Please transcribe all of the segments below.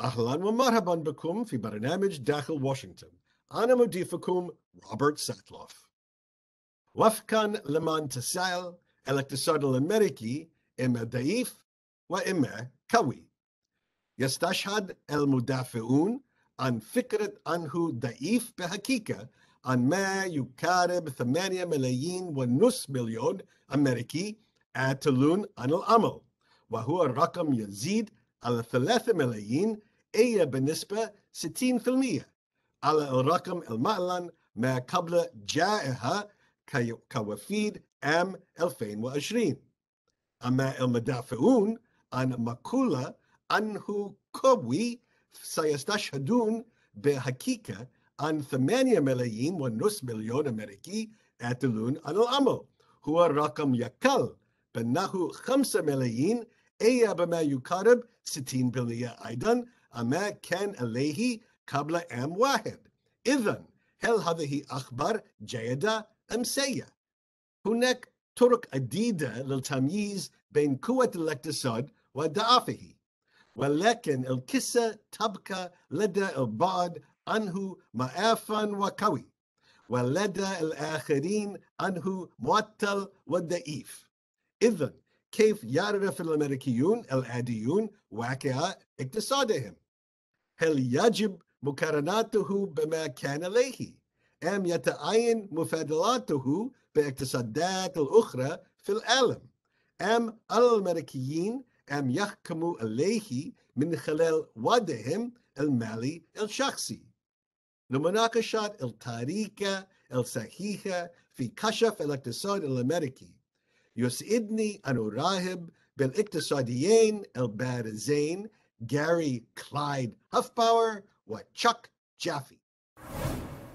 أهلا ومرحبا بكم في برنامج داخل واشنطن. أنا مضيفكم روبرت ساتلوف. وفقا لما تسأل الاقتصاد الأميركي إما ضعيف وإما قوي. يستشهد المدافعون عن فكرة أنه ضعيف بحقيقة عن ما يقارب 8.5 مليون أمريكي عاطلون عن العمل، وهو الرقم يزيد على 3 ملايين، أي بنسبة 60% على الرقم المعلن ما قبل جائحة كوفيد عام 2020. أما المدافعون عن مقولة أنه قوي سيستشهدون بحقيقة عن 8.5 مليون أمريكي عاطلون عن العمل، هو الرقم يقل بأنه 5 ملايين، أي بما يقارب 60% أيضا أما كان عليه قبل عام واحد. إذن هل هذه أخبار جيدة أم سيئة؟ هناك طرق عديدة للتمييز بين قوة الاقتصاد وضعفه، ولكن القصة تبقى لدى البعض أنه معافى وقوي، ولدى الآخرين أنه معطل وضعيف. إذن كيف يعرف الأمريكيون العاديون واقع اقتصادهم؟ هل يجب مقارنته بما كان عليه أم يتعين مفاضلاته باقتصادات الأخرى في العالم؟ أم الأمريكيين أم يحكموا عليه من خلال وضعهم المالي الشخصي؟ لمناقشة الطريقة الصحيحة في كشف الاقتصاد الأمريكي، يسعدني أن أرحب بالاقتصاديين البارزين Gary Clyde Huffbauer وتشاك جافي.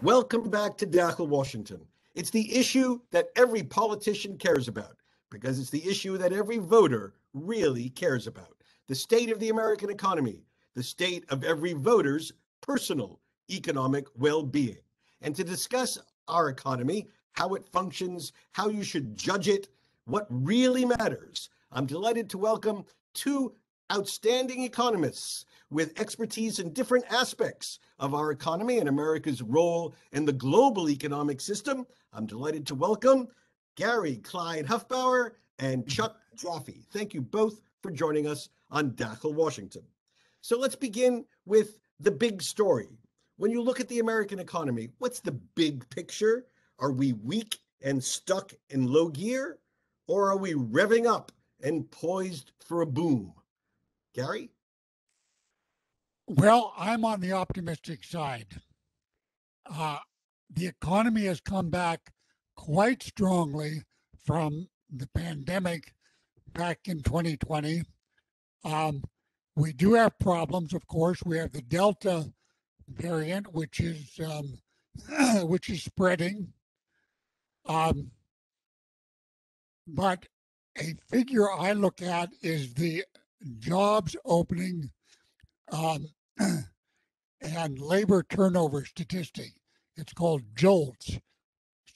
Welcome back to Dakhel, Washington. It's the issue that every politician cares about, because it's the issue that every voter really cares about. The state of the American economy, the state of every voter's personal economic well-being. And to discuss our economy, how it functions, how you should judge it, what really matters, I'm delighted to welcome two outstanding economists with expertise in different aspects of our economy and America's role in the global economic system. I'm delighted to welcome Gary Clyde Huffbauer and Chuck Jaffe. Thank you both for joining us on Dakhel, Washington. So let's begin with the big story. When you look at the American economy, what's the big picture? Are we weak and stuck in low gear, or are we revving up and poised for a boom? Gary? Well, I'm on the optimistic side. The economy has come back quite strongly from the pandemic back in 2020. We do have problems, of course. We have the Delta variant, which is spreading. But a figure I look at is the jobs opening and labor turnover statistic. It's called JOLTS.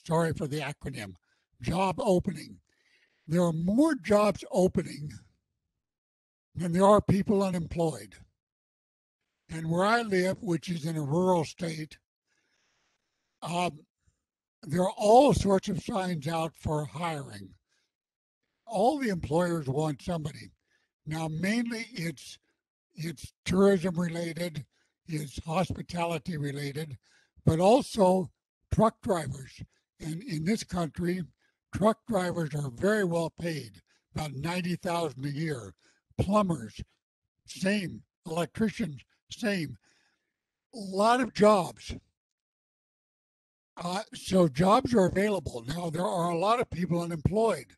Sorry for the acronym. Job opening. There are more jobs opening than there are people unemployed. And where I live, which is in a rural state, there are all sorts of signs out for hiring. All the employers want somebody. Now, mainly it's tourism related, it's hospitality related, but also truck drivers. And in this country, truck drivers are very well paid, about $90,000 a year. Plumbers, same. Electricians, same. A lot of jobs. So jobs are available. Now, there are a lot of people unemployed,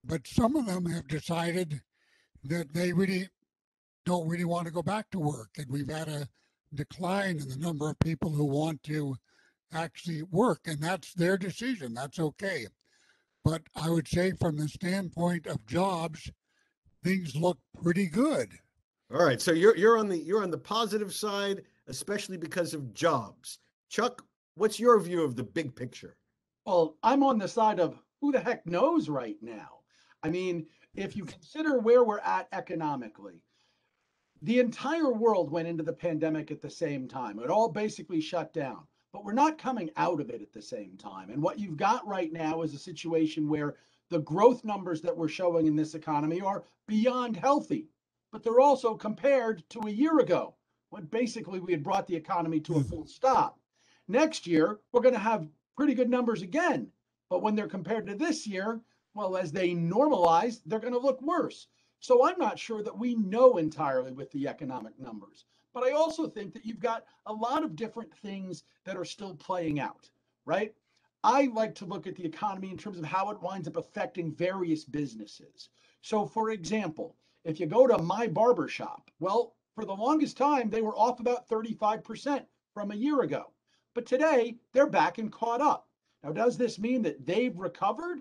but some of them have decided that they really don't really want to go back to work. And we've had a decline in the number of people who want to actually work, and that's their decision. That's okay. But I would say from the standpoint of jobs, things look pretty good. All right, so you're on the positive side, especially because of jobs. Chuck, what's your view of the big picture? Well, I'm on the side of who the heck knows right now. I mean, if you consider where we're at economically, the entire world went into the pandemic at the same time. It all basically shut down, but we're not coming out of it at the same time. And what you've got right now is a situation where the growth numbers that we're showing in this economy are beyond healthy, but they're also compared to a year ago when basically we had brought the economy to a full stop. Next year, we're going to have pretty good numbers again, but when they're compared to this year, well, as they normalize, they're going to look worse. So I'm not sure that we know entirely with the economic numbers, but I also think that you've got a lot of different things that are still playing out, right? I like to look at the economy in terms of how it winds up affecting various businesses. So for example, if you go to my barber shop, well, for the longest time, they were off about 35% from a year ago, but today they're back and caught up. Now, does this mean that they've recovered?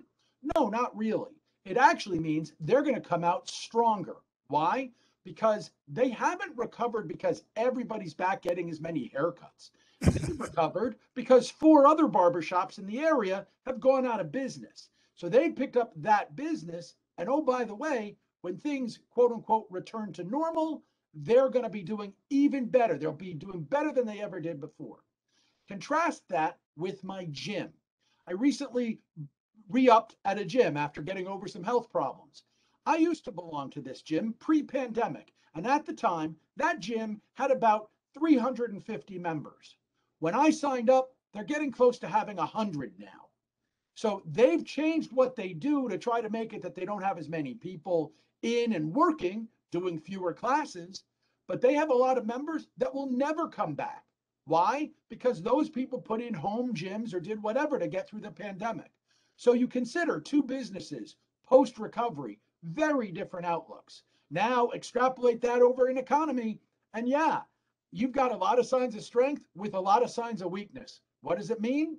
No, not really. It actually means they're going to come out stronger. Why? Because they haven't recovered because everybody's back getting as many haircuts. They've recovered because 4 other barbershops in the area have gone out of business. So they picked up that business. And oh, by the way, when things, quote unquote, return to normal, they're going to be doing even better. They'll be doing better than they ever did before. Contrast that with my gym. I recently re-upped at a gym after getting over some health problems. I used to belong to this gym pre-pandemic, and at the time, that gym had about 350 members. When I signed up, they're getting close to having 100 now. So they've changed what they do to try to make it that they don't have as many people in and working, doing fewer classes, but they have a lot of members that will never come back. Why? Because those people put in home gyms or did whatever to get through the pandemic. So you consider 2 businesses post-recovery, very different outlooks. Now extrapolate that over an economy, and yeah, you've got a lot of signs of strength with a lot of signs of weakness. What does it mean?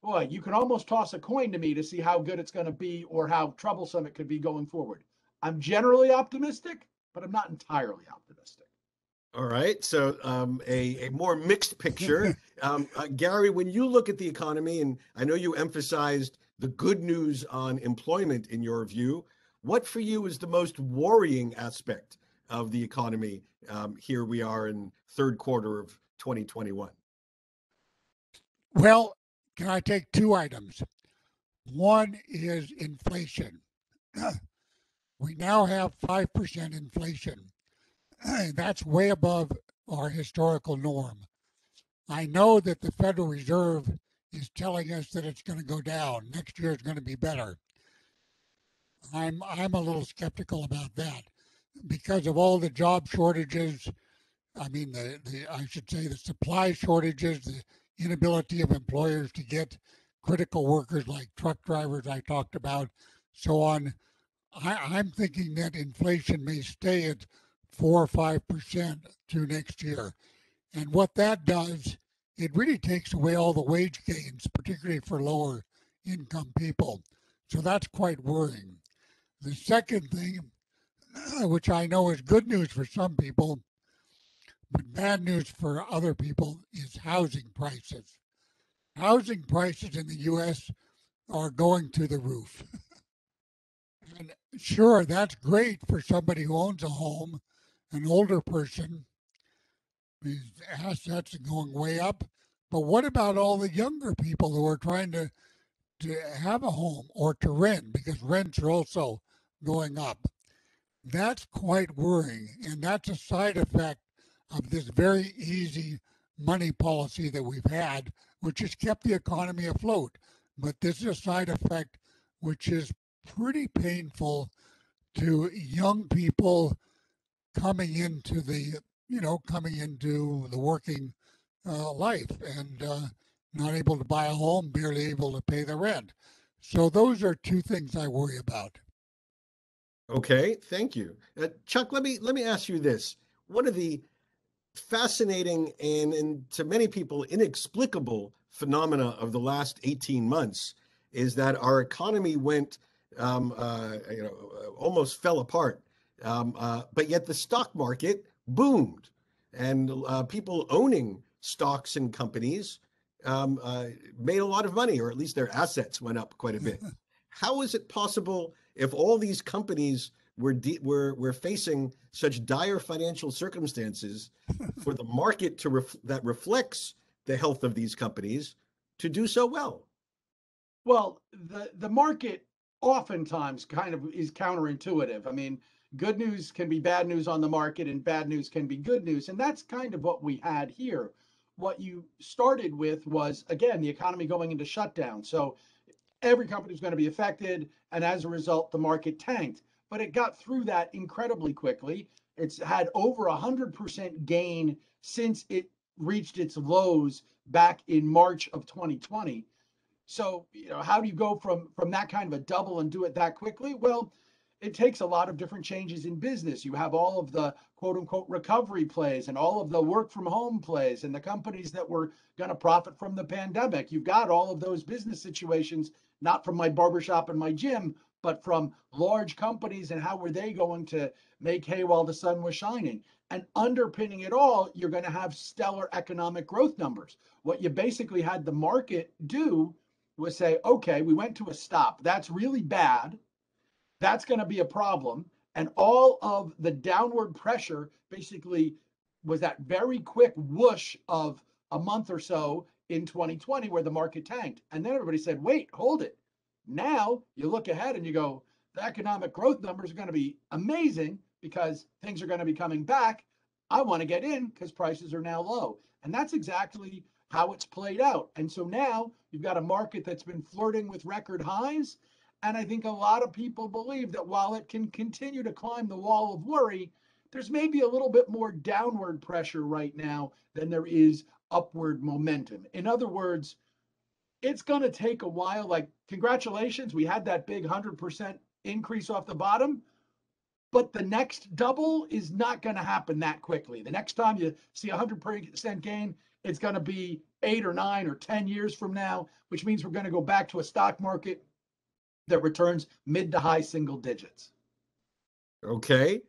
Boy, you can almost toss a coin to me to see how good it's going to be or how troublesome it could be going forward. I'm generally optimistic, but I'm not entirely optimistic. All right. So a more mixed picture. Gary, when you look at the economy, and I know you emphasized the good news on employment in your view, what for you is the most worrying aspect of the economy? Here we are in third quarter of 2021. Well, can I take 2 items? One is inflation. We now have 5% inflation. That's way above our historical norm. I know that the Federal Reserve is telling us that it's going to go down. Next year is going to be better. I'm a little skeptical about that because of all the job shortages. I mean, I should say the supply shortages, the inability of employers to get critical workers like truck drivers I talked about, so on. I'm thinking that inflation may stay at 4 or 5% to next year. And what that does, it really takes away all the wage gains, particularly for lower income people. So that's quite worrying. The second thing, which I know is good news for some people, but bad news for other people, is housing prices. Housing prices in the U.S. are going to the roof. And sure, that's great for somebody who owns a home, an older person, his assets are going way up. But what about all the younger people who are trying to have a home or to rent, because rents are also going up? That's quite worrying, and that's a side effect of this very easy money policy that we've had, which has kept the economy afloat. But this is a side effect which is pretty painful to young people coming into the working life and not able to buy a home, barely able to pay the rent. So those are 2 things I worry about. Okay, thank you. Chuck, let me ask you this. One of the fascinating and to many people inexplicable phenomena of the last 18 months is that our economy went almost fell apart, but yet the stock market boomed, and people owning stocks and companies made a lot of money, or at least their assets went up quite a bit. How is it possible if all these companies we're facing such dire financial circumstances for the market that reflects the health of these companies to do so well? Well, the market oftentimes kind of is counterintuitive. I mean, good news can be bad news on the market, and bad news can be good news. And that's kind of what we had here. What you started with was, again, the economy going into shutdown. So every company was going to be affected. And as a result, the market tanked. But it got through that incredibly quickly. It's had over 100% gain since it reached its lows back in March of 2020. So, how do you go from that kind of a double and do it that quickly? Well, it takes a lot of different changes in business. You have all of the quote unquote recovery plays and all of the work from home plays and the companies that were going to profit from the pandemic. You've got all of those business situations, not from my barbershop and my gym, but from large companies and how were they going to make hay while the sun was shining. And underpinning it all, you're going to have stellar economic growth numbers. What you basically had the market do was say, okay, we went to a stop. That's really bad. That's going to be a problem. And all of the downward pressure basically was that very quick whoosh of a month or so in 2020 where the market tanked. And then everybody said, wait, hold it. Now you look ahead and you go, the economic growth numbers are going to be amazing because things are going to be coming back. I want to get in because prices are now low. And that's exactly how it's played out. And so now you've got a market that's been flirting with record highs. And I think a lot of people believe that while it can continue to climb the wall of worry, there's maybe a little bit more downward pressure right now than there is upward momentum. In other words, it's going to take a while. Like, congratulations, we had that big 100% increase off the bottom, but the next double is not going to happen that quickly. The next time you see 100% gain, it's going to be 8 or 9 or 10 years from now, which means we're going to go back to a stock market that returns mid to high single digits. Okay.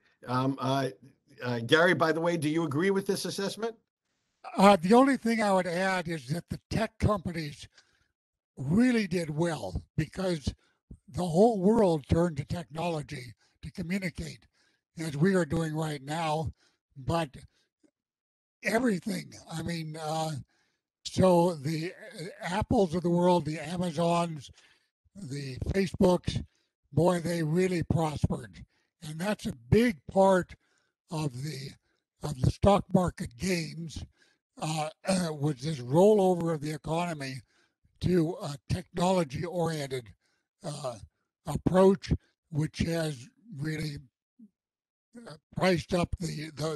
Gary, by the way, do you agree with this assessment? The only thing I would add is that the tech companies really did well because the whole world turned to technology to communicate, as we are doing right now. But everything, I mean, so the Apples of the world, the Amazons, the Facebooks, boy, they really prospered. And that's a big part of the stock market gains, was this rollover of the economy to a technology-oriented approach, which has really priced up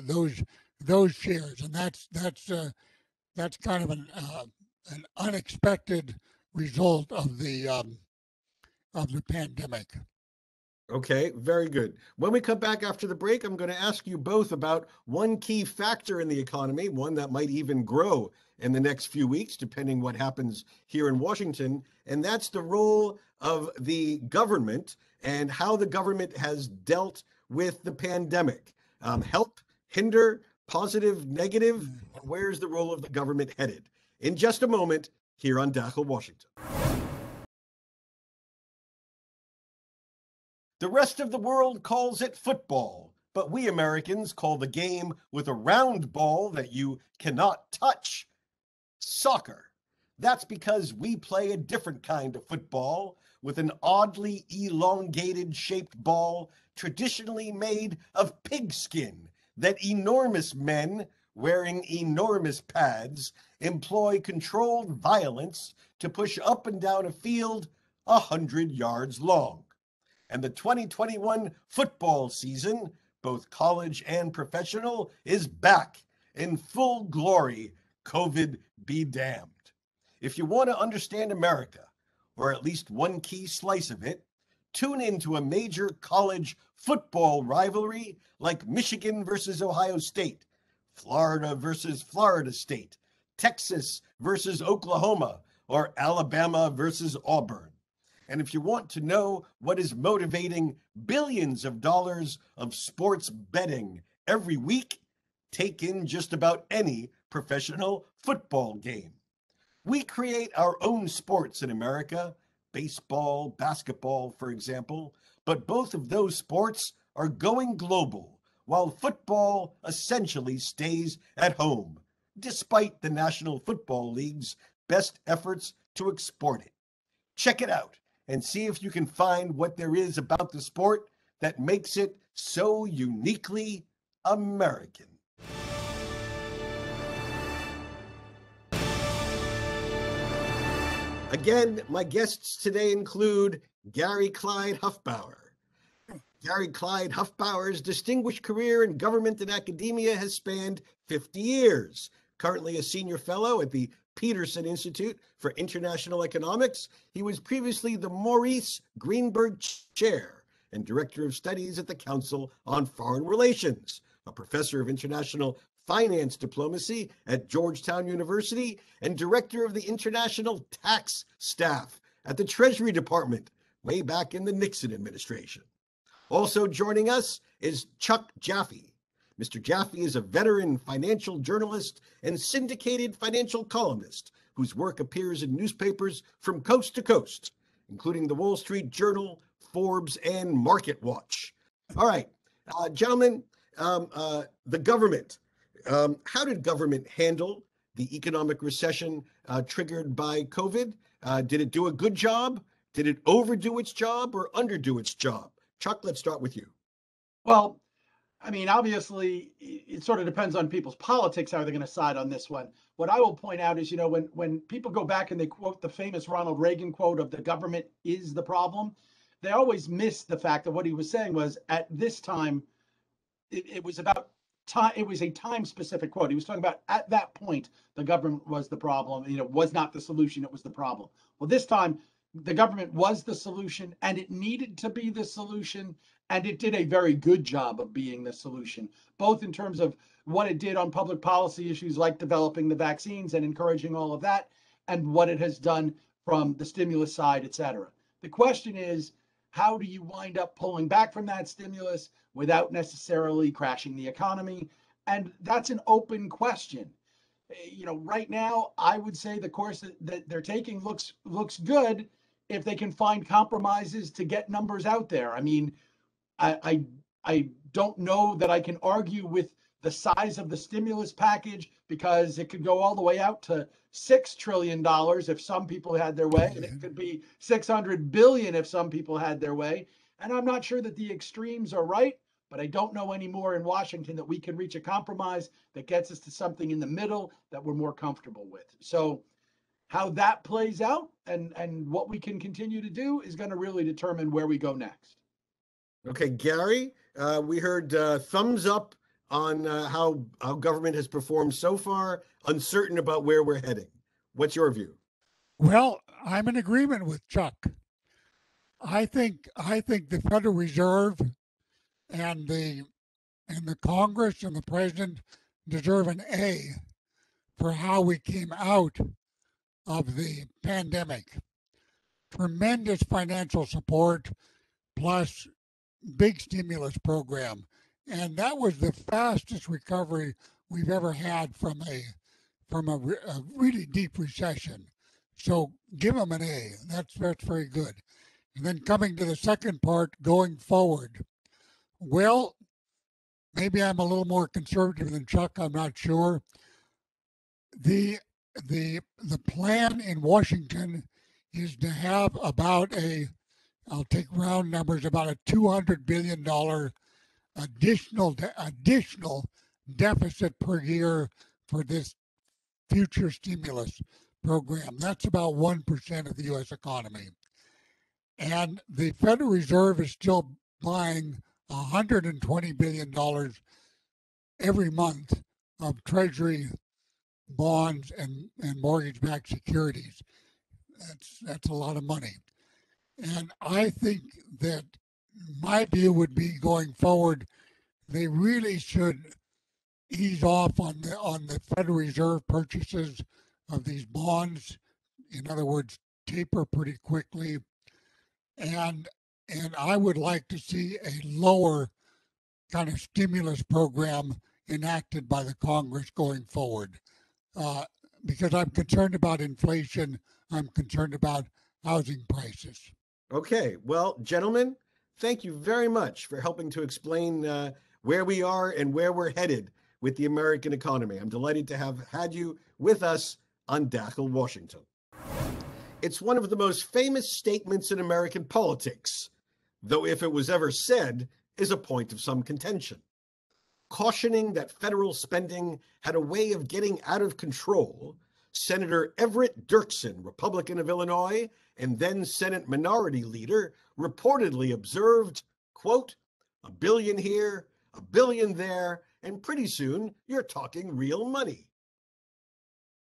those shares, and that's kind of an unexpected result of the pandemic. Okay, very good. When we come back after the break, I'm going to ask you both about one key factor in the economy, one that might even grow in the next few weeks, depending what happens here in Washington, and that's the role of the government and how the government has dealt with the pandemic. Help, hinder, positive, negative, and where's the role of the government headed? In just a moment, here on Dakhel, Washington. The rest of the world calls it football, but we Americans call the game with a round ball that you cannot touch soccer. That's because we play a different kind of football with an oddly elongated shaped ball traditionally made of pigskin that enormous men wearing enormous pads employ controlled violence to push up and down a field 100 yards long. And the 2021 football season, both college and professional, is back in full glory. COVID be damned. If you want to understand America, or at least one key slice of it, tune into a major college football rivalry like Michigan versus Ohio State, Florida versus Florida State, Texas versus Oklahoma, or Alabama versus Auburn. And if you want to know what is motivating billions of dollars of sports betting every week, take in just about any professional football game. We create our own sports in America, baseball, basketball, for example, but both of those sports are going global, while football essentially stays at home, despite the National Football League's best efforts to export it. Check it out and see if you can find what there is about the sport that makes it so uniquely American. Again, my guests today include Gary Clyde Huffbauer. Gary Clyde Huffbauer's distinguished career in government and academia has spanned 50 years. Currently a senior fellow at the Peterson Institute for International Economics, he was previously the Maurice Greenberg Chair and Director of Studies at the Council on Foreign Relations, a professor of international finance diplomacy at Georgetown University, and Director of the International Tax Staff at the Treasury Department way back in the Nixon administration. Also joining us is Chuck Jaffe. Mr. Jaffe is a veteran financial journalist and syndicated financial columnist whose work appears in newspapers from coast to coast, including the Wall Street Journal, Forbes, and Market Watch. All right, gentlemen, the government. How did government handle the economic recession triggered by COVID? Did it do a good job? Did it overdo its job or underdo its job? Chuck, let's start with you. Well, I mean, obviously, it sort of depends on people's politics, how they're going to side on this one. What I will point out is, when people go back and they quote the famous Ronald Reagan quote of the government is the problem, they always miss the fact that what he was saying was at this time, it was about time. It was a time specific quote. He was talking about at that point, the government was the problem, was not the solution. It was the problem. Well, this time, the government was the solution and it needed to be the solution. And it did a very good job of being the solution, both in terms of what it did on public policy issues like developing the vaccines and encouraging all of that, and what it has done from the stimulus side, et cetera. The question is, how do you wind up pulling back from that stimulus without necessarily crashing the economy? And that's an open question. Right now, I would say the course that they're taking looks good if they can find compromises to get numbers out there. I mean, I don't know that I can argue with the size of the stimulus package because it could go all the way out to $6 trillion if some people had their way, and it could be 600 billion if some people had their way. And I'm not sure that the extremes are right, but I don't know anymore in Washington that we can reach a compromise that gets us to something in the middle that we're more comfortable with. So how that plays out and what we can continue to do is going to really determine where we go next. Okay, Gary, we heard thumbs up on how government has performed so far, uncertain about where we're heading. What's your view? Well, I'm in agreement with Chuck. I think the Federal Reserve and the Congress and the President deserve an A for how we came out of the pandemic. Tremendous financial support plus big stimulus program, and that was the fastest recovery we've ever had from a really deep recession. So give them an A. That's very good. And then coming to the second part, going forward. Well, maybe I'm a little more conservative than Chuck. I'm not sure. The plan in Washington is to have about I'll take round numbers, about a $200 billion additional deficit per year for this future stimulus program. That's about 1% of the U.S. economy. And the Federal Reserve is still buying $120 billion every month of Treasury bonds and mortgage-backed securities. That's a lot of money. And I think that my view would be going forward, they really should ease off on the Federal Reserve purchases of these bonds. In other words, taper pretty quickly. And I would like to see a lower kind of stimulus program enacted by the Congress going forward. Because I'm concerned about inflation. I'm concerned about housing prices. Okay, well, gentlemen, Thank you very much for helping to explain where we are and where we're headed with the American economy. I'm delighted to have had you with us on Dakhel, Washington. It's one of the most famous statements in American politics, though if it was ever said, is a point of some contention. Cautioning that federal spending had a way of getting out of control, Senator Everett Dirksen, Republican of Illinois, and then Senate Minority Leader, reportedly observed, quote, "$1 billion here, $1 billion there, and pretty soon you're talking real money."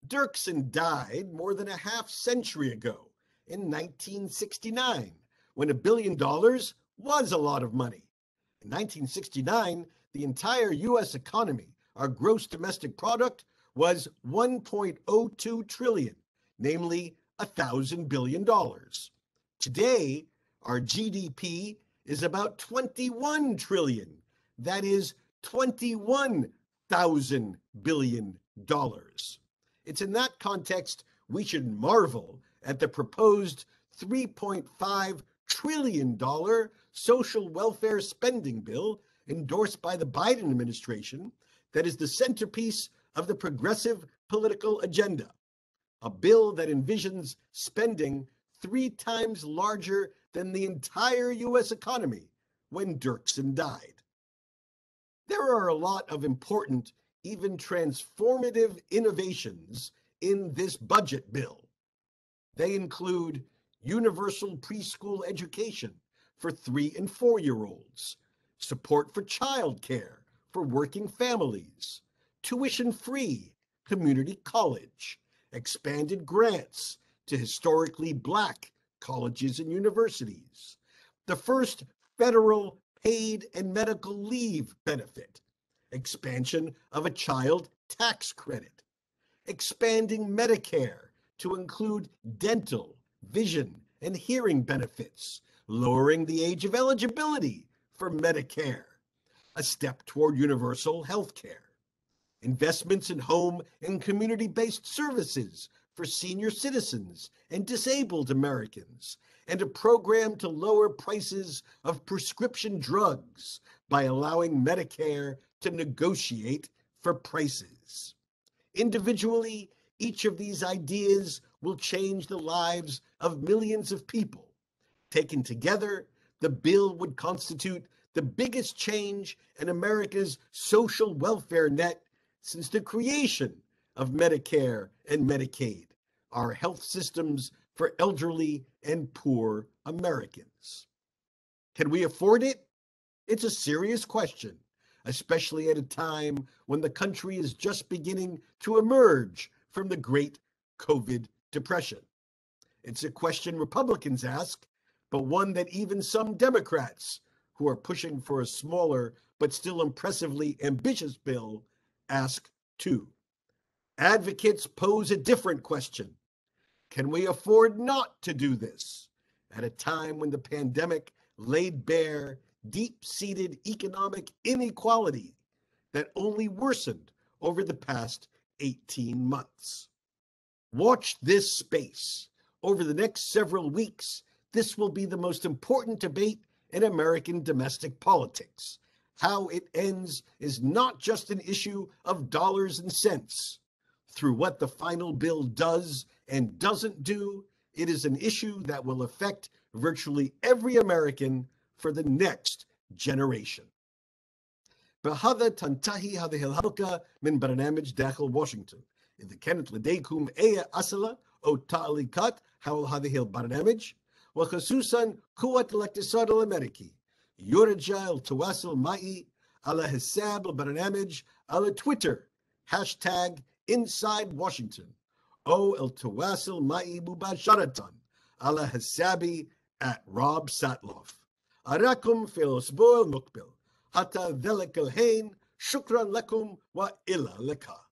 Dirksen died more than a half-century ago, in 1969, when $1 billion was a lot of money. In 1969, the entire U.S. economy, our gross domestic product, was $1.02 trillion, namely $1,000 billion. Today, our GDP is about $21 trillion. That is $21,000 billion. It's in that context we should marvel at the proposed $3.5 trillion social welfare spending bill endorsed by the Biden administration that is the centerpiece of the progressive political agenda, a bill that envisions spending 3 times larger than the entire U.S. economy when Dirksen died. There are a lot of important, even transformative innovations in this budget bill. They include universal preschool education for 3- and 4-year-olds, support for child care for working families, tuition-free community college, expanded grants to historically Black colleges and universities, the first federal paid and medical leave benefit, expansion of a child tax credit, expanding Medicare to include dental, vision, and hearing benefits, lowering the age of eligibility for Medicare, a step toward universal health care, investments in home and community-based services for senior citizens and disabled Americans, and a program to lower prices of prescription drugs by allowing Medicare to negotiate for prices. Individually, each of these ideas will change the lives of millions of people. Taken together, the bill would constitute the biggest change in America's social welfare net since the creation of Medicare and Medicaid, our health systems for elderly and poor Americans. Can we afford it? It's a serious question, especially at a time when the country is just beginning to emerge from the Great COVID Depression. It's a question Republicans ask, but one that even some Democrats, who are pushing for a smaller but still impressively ambitious bill, ask too. Advocates pose a different question. Can we afford not to do this at a time when the pandemic laid bare deep-seated economic inequality that only worsened over the past 18 months? Watch this space. Over the next several weeks, this will be the most important debate in American domestic politics. How it ends is not just an issue of dollars and cents. Through what the final bill does and doesn't do, it is an issue that will affect virtually every American for the next generation. بهذا تنتهي هذه الحلقة من برنامج داخل واشنطن. إذا كانت لديكم أي أسئلة أو تعليقات حول هذه البرنامج وخصوصا قوة الاقتصاد الأميركي، يرجى التواصل معي على حساب البرنامج على تويتر #Inside Washington أو التواصل معي مباشرة على حسابي @RobSatloff. أراكم في الأسبوع المقبل. حتى ذلك الحين شكرا لكم وإلى اللقاء.